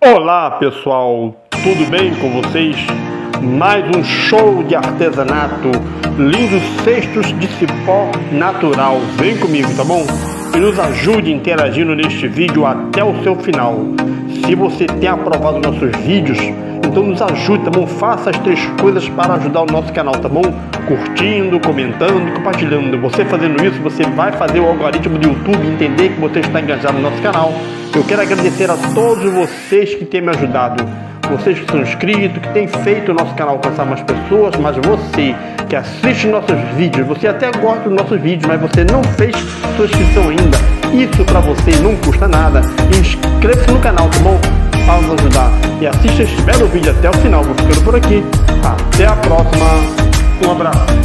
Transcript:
Olá pessoal, tudo bem com vocês? Mais um show de artesanato, lindos cestos de cipó natural. Vem comigo, tá bom? E nos ajude interagindo neste vídeo até o seu final. Se você tem aprovado nossos vídeos, então nos ajude, tá bom? Faça as 3 coisas para ajudar o nosso canal, tá bom? Curtindo, comentando e compartilhando. Você fazendo isso, você vai fazer o algoritmo do YouTube entender que você está engajado no nosso canal. Eu quero agradecer a todos vocês que têm me ajudado. Vocês que são inscritos, que têm feito o nosso canal alcançar mais pessoas, mas você que assiste nossos vídeos, você até gosta dos nossos vídeos, mas você não fez sua inscrição ainda. Isso para você não custa nada. Inscreva-se no canal, tá bom? Para nos ajudar. E assista este belo vídeo até o final. Vou ficando por aqui. Até a próxima. Um abraço.